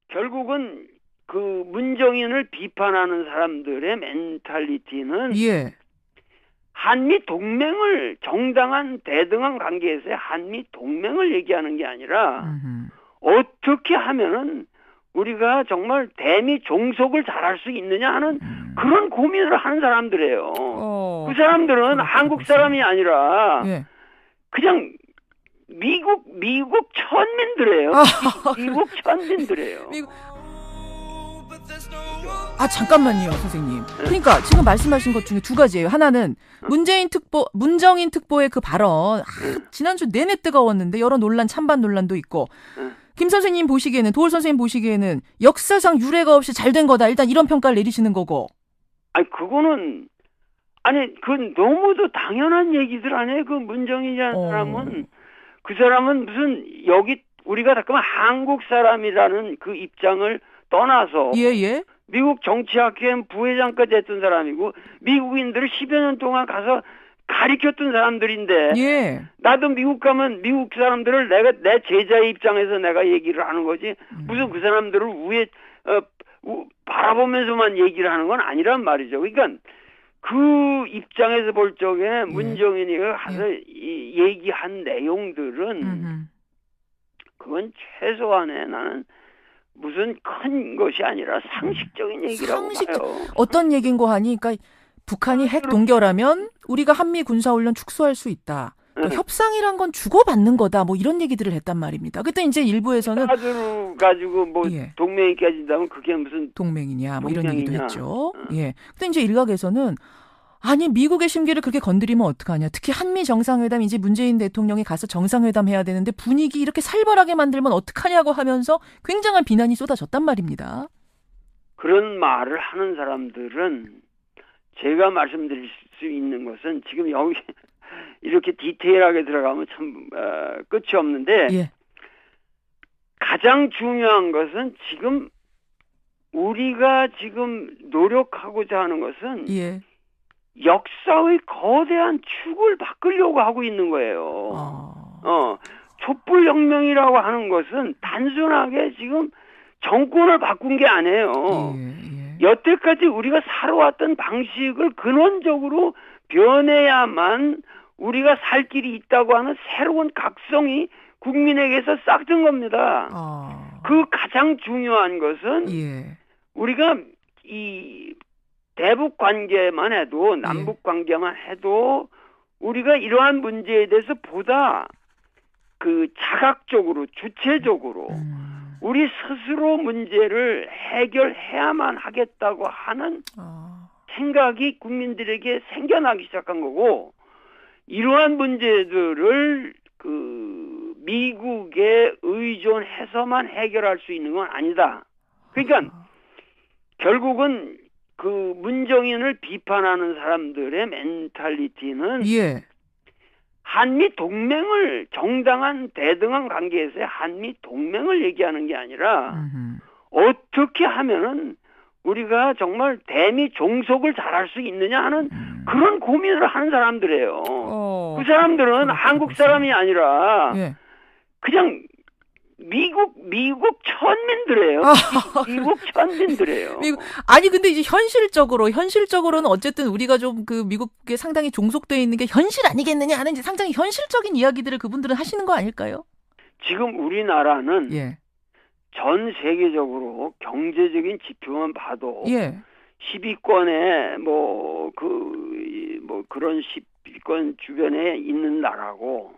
결국은 그 문정인을 비판하는 사람들의 멘탈리티는 예. 한미 동맹을 정당한 대등한 관계에서의 한미 동맹을 얘기하는 게 아니라 어떻게 하면은 우리가 정말 대미 종속을 잘할 수 있느냐 하는 그런 고민을 하는 사람들이에요. 그 사람들은 한국 사람이 아니라 예. 그냥 미국 천민들이에요. 미국 천민들이에요. 잠깐만요, 선생님. 그러니까 지금 말씀하신 것 중에 두 가지예요. 하나는 문정인 특보의 그 발언, 지난주 내내 뜨거웠는데 여러 논란, 찬반 논란도 있고. 김 선생님 보시기에는, 도올 선생님 보시기에는 역사상 유례가 없이 잘 된 거다. 일단 이런 평가를 내리시는 거고. 그거는 그건 너무도 당연한 얘기들 아니에요. 그 문정인이라는 사람은 그 사람은 무슨 여기 우리가 잠깐만 한국 사람이라는 그 입장을 떠나서 예. 미국 정치학회 부회장까지 했던 사람이고 미국인들을 10여 년 동안 가서 가르쳤던 사람들인데 예. 나도 미국 가면 미국 사람들을 내가 내 제자의 입장에서 내가 얘기를 하는 거지 무슨 그 사람들을 바라보면서만 얘기를 하는 건 아니란 말이죠. 그러니까 그 입장에서 볼 적에 문정인이 가서 얘기한 내용들은 그건 최소한의 나는 무슨 큰 것이 아니라 상식적인 얘기라고 봐요. 어떤 얘기인 거 하니? 그러니까 북한이 핵 동결하면 우리가 한미 군사훈련 축소할 수 있다. 그러니까 협상이란 건 주고받는 거다. 뭐 이런 얘기들을 했단 말입니다. 그때 이제 일부에서는 사드로 가지고 뭐 동맹이 깨진다면 그게 무슨 동맹이냐 뭐 이런 얘기도 했죠. 예. 근데 이제 일각에서는 아니 미국의 심기를 그렇게 건드리면 어떡하냐. 특히 한미 정상회담 이제 문재인 대통령이 가서 정상회담 해야 되는데 분위기 이렇게 살벌하게 만들면 어떡하냐고 하면서 굉장한 비난이 쏟아졌단 말입니다. 그런 말을 하는 사람들은 제가 말씀드릴 수 있는 것은 지금 여기 이렇게 디테일하게 들어가면 참 끝이 없는데 가장 중요한 것은 지금 우리가 지금 노력하고자 하는 것은 역사의 거대한 축을 바꾸려고 하고 있는 거예요. 촛불혁명이라고 하는 것은 단순하게 지금 정권을 바꾼 게 아니에요. 여태까지 우리가 살아왔던 방식을 근원적으로 변해야만 우리가 살 길이 있다고 하는 새로운 각성이 국민에게서 싹튼 겁니다. 그 가장 중요한 것은 우리가 이 대북 관계만 해도 남북 관계만 해도 우리가 이러한 문제에 대해서 보다 그 자각적으로 주체적으로 우리 스스로 문제를 해결해야만 하겠다고 하는 생각이 국민들에게 생겨나기 시작한 거고 이러한 문제들을 그 미국에 의존해서만 해결할 수 있는 건 아니다. 그러니까 결국은 그 문정인을 비판하는 사람들의 멘탈리티는 한미 동맹을 정당한 대등한 관계에서의 한미 동맹을 얘기하는 게 아니라 어떻게 하면은 우리가 정말 대미 종속을 잘할 수 있느냐 하는 그런 고민을 하는 사람들이에요. 그 사람들은 한국 사람이 아니라 그냥 미국 천민들이에요. 미국 천민들이에요. 아니 근데 이제 현실적으로는 어쨌든 우리가 좀 그 미국에 상당히 종속되어 있는 게 현실 아니겠느냐 하는 이제 상당히 현실적인 이야기들을 그분들은 하시는 거 아닐까요? 지금 우리나라는 전 세계적으로 경제적인 지표만 봐도 10위권에 그런 10위권 주변에 있는 나라고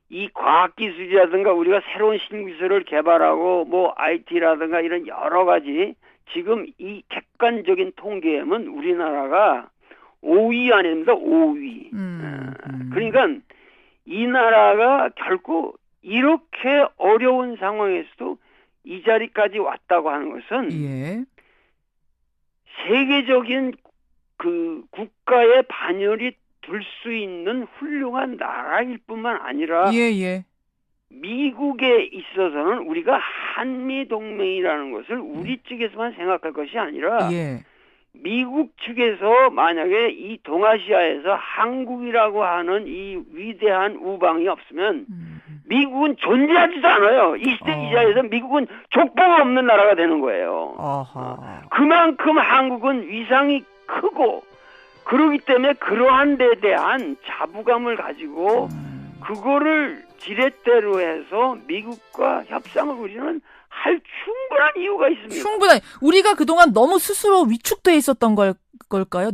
이 과학기술이라든가 우리가 새로운 신기술을 개발하고 뭐 IT라든가 이런 여러 가지 지금 이 객관적인 통계에는 우리나라가 5위 아닙니다. 5위. 그러니까 이 나라가 결코 이렇게 어려운 상황에서도 이 자리까지 왔다고 하는 것은 세계적인 그 국가의 반열이 들 수 있는 훌륭한 나라일 뿐만 아니라 미국에 있어서는 우리가 한미 동맹이라는 것을 우리 측에서만 생각할 것이 아니라 미국 측에서 만약에 이 동아시아에서 한국이라고 하는 이 위대한 우방이 없으면 미국은 존재하지도 않아요. 이 시대 이자에서 미국은 족보가 없는 나라가 되는 거예요. 그만큼 한국은 위상이 크고 그러기 때문에 그러한 데에 대한 자부감을 가지고 그거를 지렛대로 해서 미국과 협상을 우리는 할 충분한 이유가 있습니다. 충분한. 우리가 그동안 너무 스스로 위축돼 있었던 걸까요?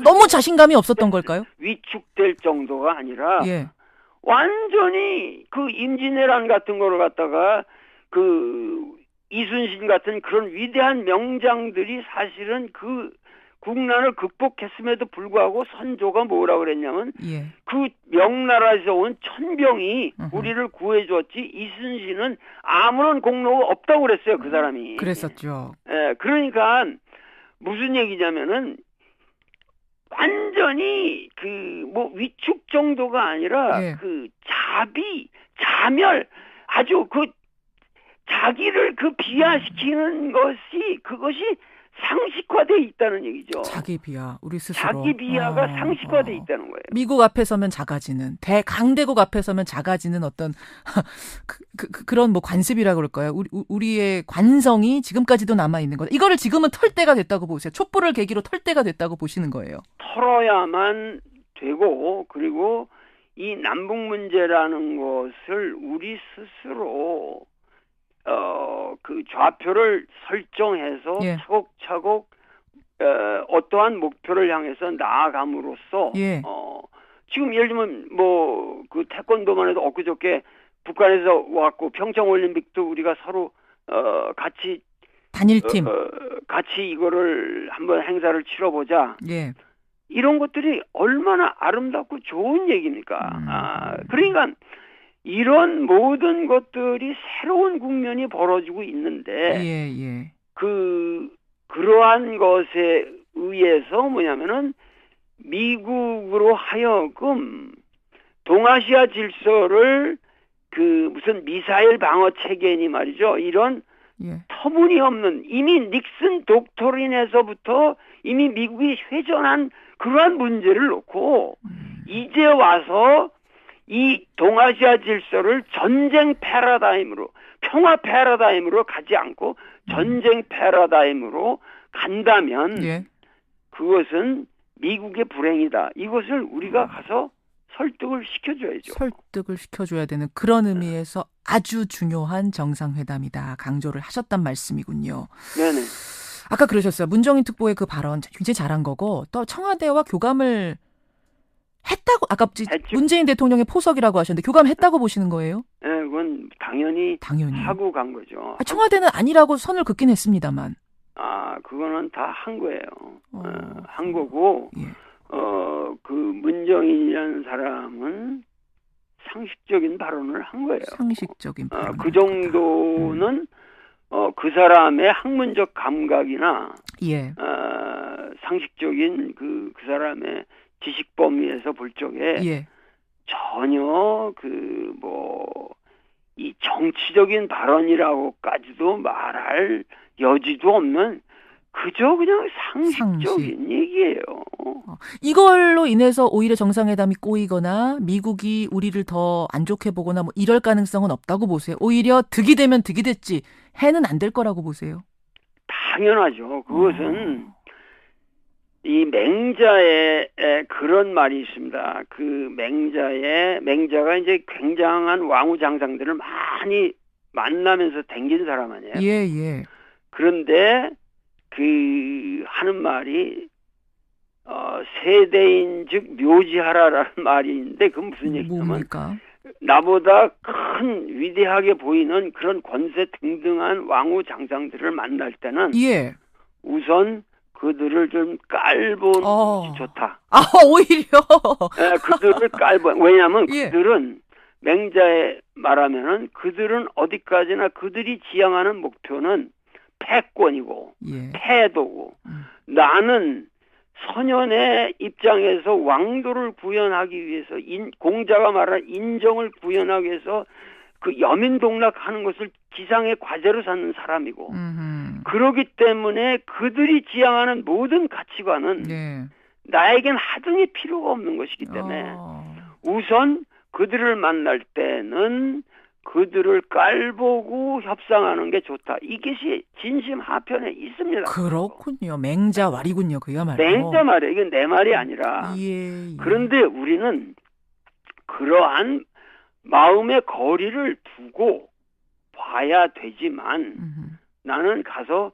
너무 자신감이 없었던 걸까요? 위축될 정도가 아니라 예. 완전히 그 임진왜란 같은 거를 갖다가 그 이순신 같은 그런 위대한 명장들이 사실은 그 국난을 극복했음에도 불구하고 선조가 뭐라 그랬냐면 예. 그 명나라에서 온 천병이 우리를 구해줬지 이순신은 아무런 공로가 없다고 그랬어요. 그 사람이. 그랬었죠. 예, 그러니까 무슨 얘기냐면은 완전히 그 뭐 위축 정도가 아니라 예. 그 자멸 아주 그 자기를 그 비하시키는 것이 그것이 상식화돼 있다는 얘기죠. 자기 비하, 우리 스스로. 자기 비하가 상식화돼 있다는 거예요. 미국 앞에 서면 작아지는, 강대국 앞에 서면 작아지는 어떤 그런 뭐 관습이라 그럴까요? 우리의 관성이 지금까지도 남아 있는 거죠. 이거를 지금은 털 때가 됐다고 보세요. 촛불을 계기로 털 때가 됐다고 보시는 거예요. 털어야만 되고 그리고 이 남북 문제라는 것을 우리 스스로 그 좌표를 설정해서 예. 차곡차곡 어떠한 목표를 향해서 나아감으로써 예. 지금 예를 들면 뭐 그 태권도만 해도 엊그저께 북한에서 왔고 평창 올림픽도 우리가 서로 같이 단일팀 같이 이거를 한번 행사를 치러보자. 예. 이런 것들이 얼마나 아름답고 좋은 얘기입니까? 그러니까 이런 모든 것들이 새로운 국면이 벌어지고 있는데 예. 그러한 것에 의해서 뭐냐면은 미국으로 하여금 동아시아 질서를 그 무슨 미사일 방어 체계니 말이죠. 이런 예. 터무니없는 이미 닉슨 독토린에서부터 이미 미국이 회전한 그러한 문제를 놓고 이제 와서 이 동아시아 질서를 전쟁 패러다임으로 평화 패러다임으로 가지 않고 전쟁 패러다임으로 간다면 예. 그것은 미국의 불행이다. 이것을 우리가 가서 설득을 시켜줘야죠. 설득을 시켜줘야 되는 그런 의미에서 아주 중요한 정상회담이다. 강조를 하셨단 말씀이군요. 네네. 아까 그러셨어요. 문정인 특보의 그 발언 굉장히 잘한 거고 또 청와대와 교감을 했다고 아까 문재인 대통령의 포석이라고 하셨는데 교감했다고 보시는 거예요? 네, 그건 당연히 하고 간 거죠. 청와대는 아니라고 선을 긋긴 했습니다만. 그거는 다 한 거예요. 한 거고 예. 그 문정인이라는 사람은 상식적인 발언을 한 거예요. 상식적인 발언. 그 정도는 그 사람의 학문적 감각이나 예. 상식적인 그 사람의 지식 범위에서 볼 적에 예. 전혀 이 정치적인 발언이라고까지도 말할 여지도 없는 그저 그냥 상식적인 얘기예요. 이걸로 인해서 오히려 정상회담이 꼬이거나 미국이 우리를 더 안 좋게 보거나 뭐 이럴 가능성은 없다고 보세요. 오히려 득이 되면 득이 됐지 해는 안 될 거라고 보세요. 당연하죠. 그것은 이 맹자에 그런 말이 있습니다. 그 맹자가 이제 굉장한 왕후장상들을 많이 만나면서 댕긴 사람 아니에요. 예. 그런데 그 하는 말이 세대인즉 묘지하라라는 말이 있는데 그건 무슨 얘기냐면 뭡니까? 나보다 큰 위대하게 보이는 그런 권세 등등한 왕후장상들을 만날 때는 예. 우선 그들을 좀 깔보는 것이 좋다. 오히려. 네, 그들을 왜냐하면 예. 그들은 맹자에 말하면은 그들은 어디까지나 그들이 지향하는 목표는 패권이고 예. 패도고 나는 선현의 입장에서 왕도를 구현하기 위해서 공자가 말한 인정을 구현하기 위해서 그 여민동락하는 것을 지상의 과제로 삼는 사람이고 그러기 때문에 그들이 지향하는 모든 가치관은 네. 나에겐 하등이 필요가 없는 것이기 때문에 우선 그들을 만날 때는 그들을 깔보고 협상하는 게 좋다. 이것이 진심 하편에 있습니다. 그렇군요. 맹자왈이군요. 그야말로. 맹자 말이에요. 이건 내 말이 아니라. 예. 그런데 우리는 그러한 마음의 거리를 두고 봐야 되지만 나는 가서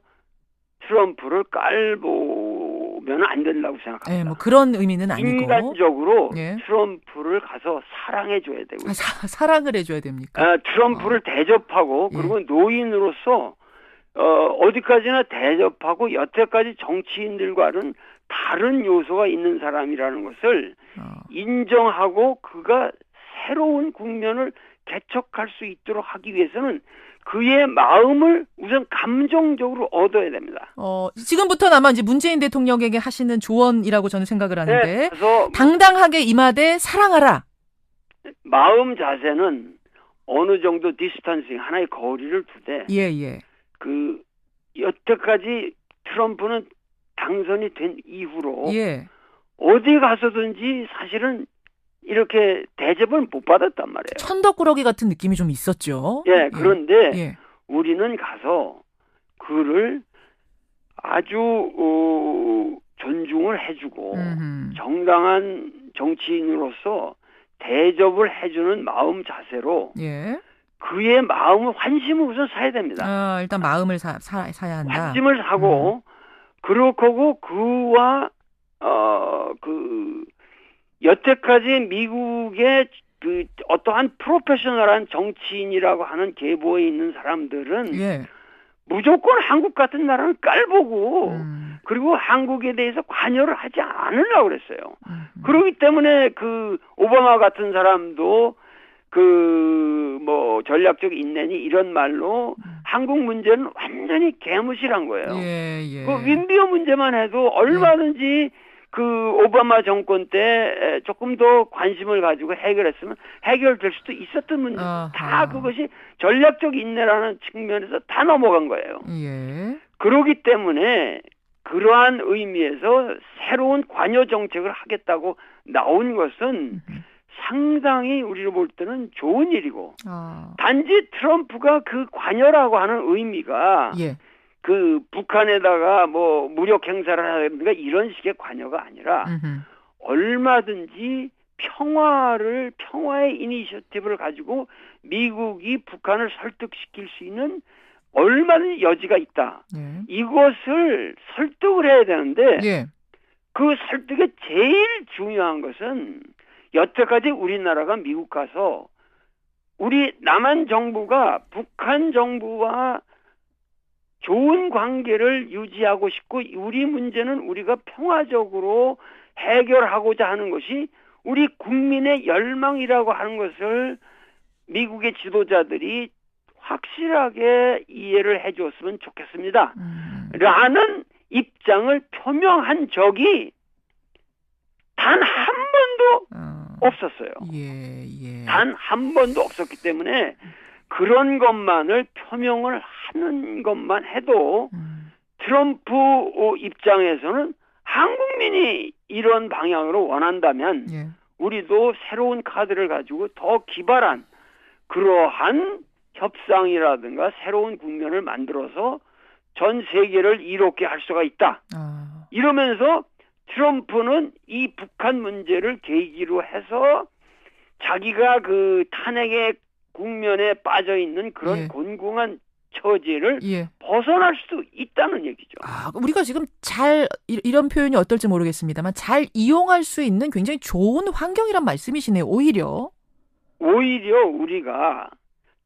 트럼프를 깔보면 안 된다고 생각합니다. 네, 뭐 그런 의미는 아니고 인간적으로 트럼프를 가서 사랑해줘야 되고 사랑을 해줘야 됩니까? 트럼프를 대접하고 그리고 노인으로서 어디까지나 대접하고 여태까지 정치인들과는 다른 요소가 있는 사람이라는 것을 인정하고 그가 새로운 국면을 개척할 수 있도록 하기 위해서는 그의 마음을 우선 감정적으로 얻어야 됩니다. 지금부터는 아마 이제 문재인 대통령에게 하시는 조언이라고 저는 생각을 하는데, 네, 그래서 당당하게 임하되 사랑하라. 마음 자세는 어느 정도 디스턴싱, 하나의 거리를 두되, 그 여태까지 트럼프는 당선이 된 이후로 어디 가서든지 사실은 이렇게 대접을 못 받았단 말이에요. 천덕꾸러기 같은 느낌이 좀 있었죠. 그런데 우리는 가서 그를 아주 존중을 해주고 정당한 정치인으로서 대접을 해주는 마음 자세로 그의 마음을 환심을 우선 사야 됩니다. 일단 마음을 사야 한다. 환심을 사고 그렇고 그와 여태까지 미국의 그 어떠한 프로페셔널한 정치인이라고 하는 계보에 있는 사람들은 무조건 한국 같은 나라는 깔보고 그리고 한국에 대해서 관여를 하지 않으려고 그랬어요. 그렇기 때문에 그 오바마 같은 사람도 뭐 전략적 인내니 이런 말로 한국 문제는 완전히 개무시한 거예요. 그 윈비어 문제만 해도 얼마든지 그 오바마 정권 때 조금 더 관심을 가지고 해결했으면 해결될 수도 있었던 문제. 다 그것이 전략적 인내라는 측면에서 다 넘어간 거예요. 그렇기 때문에 그러한 의미에서 새로운 관여 정책을 하겠다고 나온 것은 상당히 우리로 볼 때는 좋은 일이고 단지 트럼프가 그 관여라고 하는 의미가 그 북한에다가 뭐 무력 행사를 하든가 이런 식의 관여가 아니라 얼마든지 평화의 이니셔티브를 가지고 미국이 북한을 설득시킬 수 있는 얼마든지 여지가 있다. 이것을 설득을 해야 되는데 그 설득의 제일 중요한 것은 여태까지 우리나라가 미국 가서 우리 남한 정부가 북한 정부와 좋은 관계를 유지하고 싶고 우리 문제는 우리가 평화적으로 해결하고자 하는 것이 우리 국민의 열망이라고 하는 것을 미국의 지도자들이 확실하게 이해를 해줬으면 좋겠습니다. 라는 입장을 표명한 적이 단 한 번도 없었어요. 단 한 번도 없었기 때문에 그런 것만을 표명을 하는 것만 해도 트럼프 입장에서는 한국민이 이런 방향으로 원한다면 우리도 새로운 카드를 가지고 더 기발한 그러한 협상이라든가 새로운 국면을 만들어서 전 세계를 이롭게 할 수가 있다. 이러면서 트럼프는 이 북한 문제를 계기로 해서 자기가 그 탄핵의 국면에 빠져 있는 그런 곤궁한 처지를 벗어날 수도 있다는 얘기죠. 우리가 지금 이런 표현이 어떨지 모르겠습니다만 잘 이용할 수 있는 굉장히 좋은 환경이란 말씀이시네요. 오히려 우리가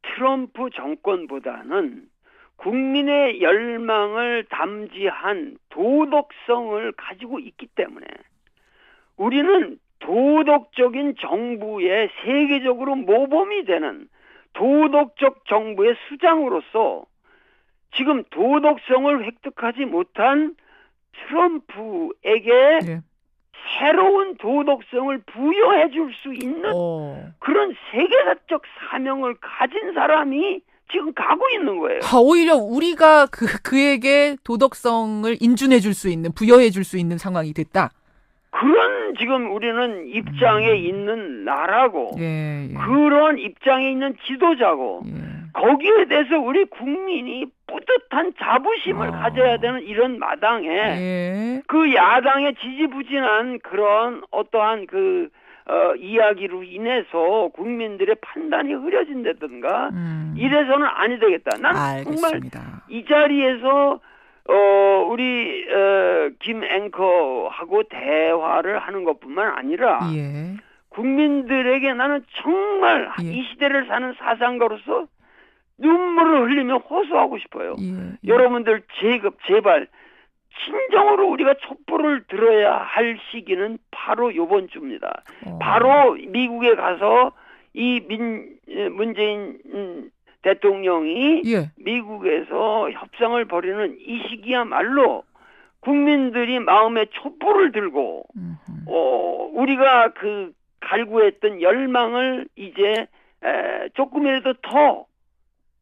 트럼프 정권보다는 국민의 열망을 담지한 도덕성을 가지고 있기 때문에 우리는 도덕적인 정부의 세계적으로 모범이 되는 도덕적 정부의 수장으로서 지금 도덕성을 획득하지 못한 트럼프에게 새로운 도덕성을 부여해 줄 수 있는 그런 세계사적 사명을 가진 사람이 지금 가고 있는 거예요. 오히려 우리가 그에게 도덕성을 인준해 줄 수 있는, 부여해 줄 수 있는 상황이 됐다. 그런 지금 우리는 입장에 있는 나라고 예, 예. 그런 입장에 있는 지도자고 예. 거기에 대해서 우리 국민이 뿌듯한 자부심을 가져야 되는 이런 마당에 예. 그 야당의 지지부진한 그런 어떠한 이야기로 인해서 국민들의 판단이 흐려진다든가 이래서는 아니 되겠다. 난 알겠습니다. 정말 이 자리에서 우리 김 앵커하고 대화를 하는 것뿐만 아니라 예. 국민들에게 나는 정말 예. 이 시대를 사는 사상가로서 눈물을 흘리며 호소하고 싶어요. 예. 여러분들 제발 진정으로 우리가 촛불을 들어야 할 시기는 바로 이번 주입니다. 바로 미국에 가서 이 문재인 대통령이 예. 미국에서 협상을 벌이는 이 시기야말로 국민들이 마음에 촛불을 들고 우리가 갈구했던 열망을 이제 조금이라도 더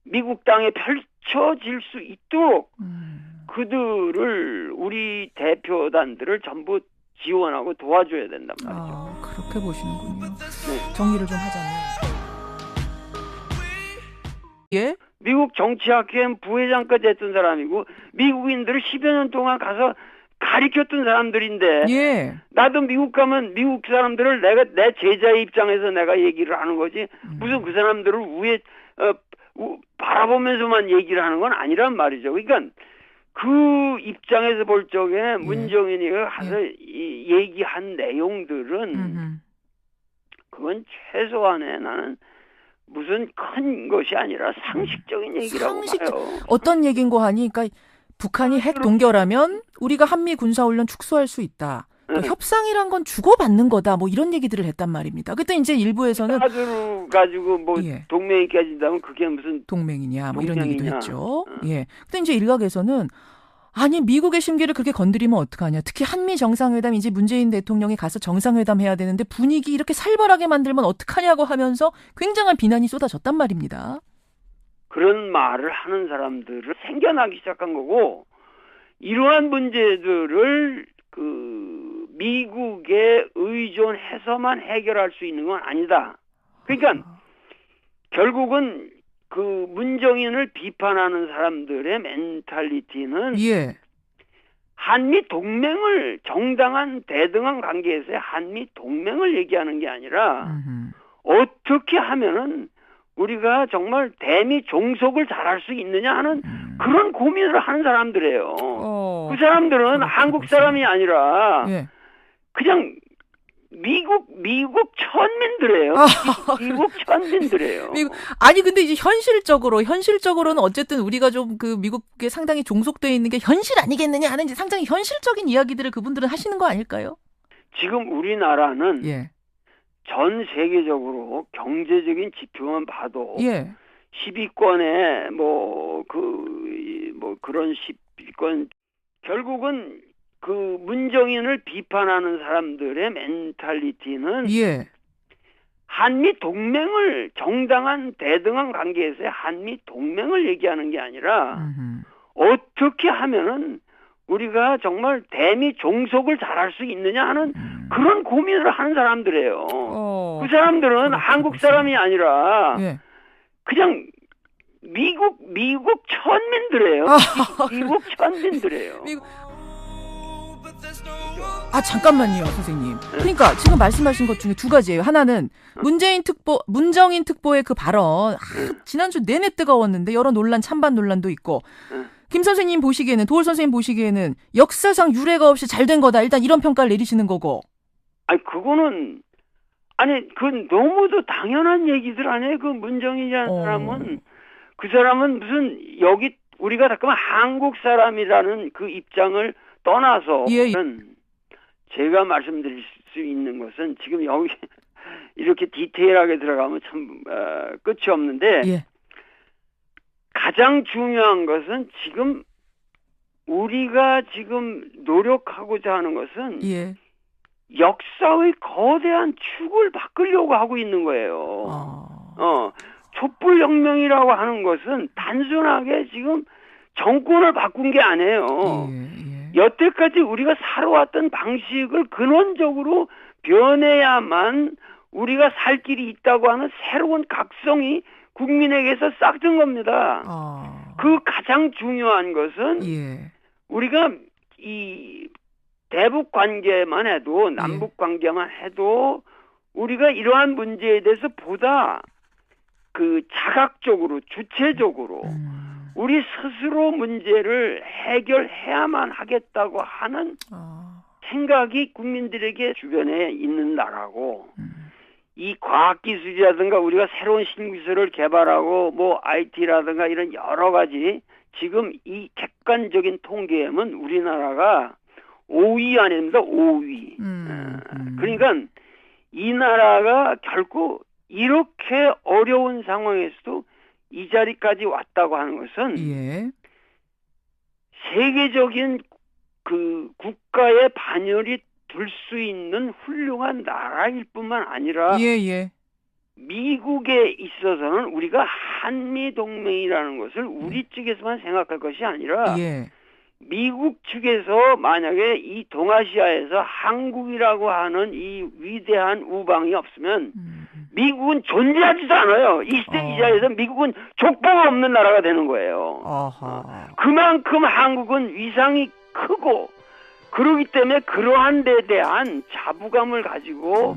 미국 땅에 펼쳐질 수 있도록 그들을 우리 대표단들을 전부 지원하고 도와줘야 된단 말이죠. 그렇게 보시는군요. 네. 정리를 좀 하자면. 예? 미국 정치학회 부회장까지 했던 사람이고 미국인들을 10여 년 동안 가서 가르쳤던 사람들인데 예. 나도 미국 가면 미국 사람들을 내 제자의 입장에서 내가 얘기를 하는 거지 무슨 그 사람들을 바라보면서만 얘기를 하는 건 아니란 말이죠. 그러니까 그 입장에서 볼 적에 문정인이 가서 얘기한 내용들은 그건 최소한의 나는 무슨 큰 것이 아니라 상식적인 얘기라고 봐요. 어떤 얘기인고 하니 그러니까 북한이 핵 동결하면 우리가 한미 군사훈련 축소할 수 있다. 협상이란 건 주고받는 거다. 뭐 이런 얘기들을 했단 말입니다. 그때 이제 일부에서는 카드로 가지고 뭐 동맹이 깨진다면 그게 무슨 동맹이냐 뭐 이런 동맹이냐. 얘기도 했죠. 예. 근데 이제 일각에서는 아니 미국의 심기를 그렇게 건드리면 어떡하냐. 특히 한미 정상회담 이제 문재인 대통령이 가서 정상회담 해야 되는데 분위기 이렇게 살벌하게 만들면 어떡하냐고 하면서 굉장한 비난이 쏟아졌단 말입니다. 그런 말을 하는 사람들을 생겨나기 시작한 거고 이러한 문제들을 미국에 의존해서만 해결할 수 있는 건 아니다. 그러니까 결국은 문정인을 비판하는 사람들의 멘탈리티는 한미 동맹을 정당한 대등한 관계에서의 한미 동맹을 얘기하는 게 아니라 어떻게 하면은 우리가 정말 대미 종속을 잘할 수 있느냐 하는 그런 고민을 하는 사람들이에요. 그 사람들은 한국 사람이 아니라 그냥 미국 천민들이에요. 미국 천민들이에요. 아니 근데 이제 현실적으로는 어쨌든 우리가 좀 미국에 상당히 종속돼 있는 게 현실 아니겠느냐 하는 이제 상당히 현실적인 이야기들을 그분들은 하시는 거 아닐까요? 지금 우리나라는 전 세계적으로 경제적인 지표만 봐도 10위권에 그런 10위권 결국은 문정인을 비판하는 사람들의 멘탈리티는 한미 동맹을 정당한 대등한 관계에서의 한미 동맹을 얘기하는 게 아니라 어떻게 하면은 우리가 정말 대미 종속을 잘할 수 있느냐 하는 그런 고민을 하는 사람들이에요. 그 사람들은 한국 사람이 아니라 그냥 미국 천민들이에요. 미국 천민들이에요. 잠깐만요, 선생님. 그러니까 지금 말씀하신 것 중에 두 가지예요. 하나는 문정인 특보의 그 발언 지난주 내내 뜨거웠는데 여러 논란, 찬반 논란도 있고 김 선생님 보시기에는 도올 선생님 보시기에는 역사상 유례가 없이 잘 된 거다. 일단 이런 평가를 내리시는 거고. 그거는 그건 너무도 당연한 얘기들 아니에요. 문정인이라는 사람은 그 사람은 무슨 우리가 잠깐만 한국 사람이라는 그 입장을 떠나서 제가 말씀드릴 수 있는 것은 지금 여기 이렇게 디테일하게 들어가면 참 끝이 없는데 가장 중요한 것은 지금 우리가 지금 노력하고자 하는 것은 역사의 거대한 축을 바꾸려고 하고 있는 거예요. 촛불혁명이라고 하는 것은 단순하게 지금 정권을 바꾼 게 아니에요. 여태까지 우리가 살아왔던 방식을 근원적으로 변해야만 우리가 살 길이 있다고 하는 새로운 각성이 국민에게서 싹튼 겁니다. 그 가장 중요한 것은 우리가 이 대북 관계만 해도 남북 관계만 해도 우리가 이러한 문제에 대해서 보다 그 자각적으로 주체적으로 우리 스스로 문제를 해결해야만 하겠다고 하는 생각이 국민들에게 주변에 있는 나라고 이 과학기술이라든가 우리가 새로운 신기술을 개발하고 뭐 IT라든가 이런 여러 가지 지금 이 객관적인 통계에는 우리나라가 5위 아닙니다. 5위. 그러니까 이 나라가 결코 이렇게 어려운 상황에서도 이 자리까지 왔다고 하는 것은 세계적인 그 국가의 반열이 들 수 있는 훌륭한 나라일 뿐만 아니라 미국에 있어서는 우리가 한미동맹이라는 것을 우리 측에서만 생각할 것이 아니라 미국 측에서 만약에 이 동아시아에서 한국이라고 하는 이 위대한 우방이 없으면 미국은 존재하지도 않아요. 이 시대 이 자리에서 미국은 족보가 없는 나라가 되는 거예요. 그만큼 한국은 위상이 크고 그렇기 때문에 그러한 데 대한 자부감을 가지고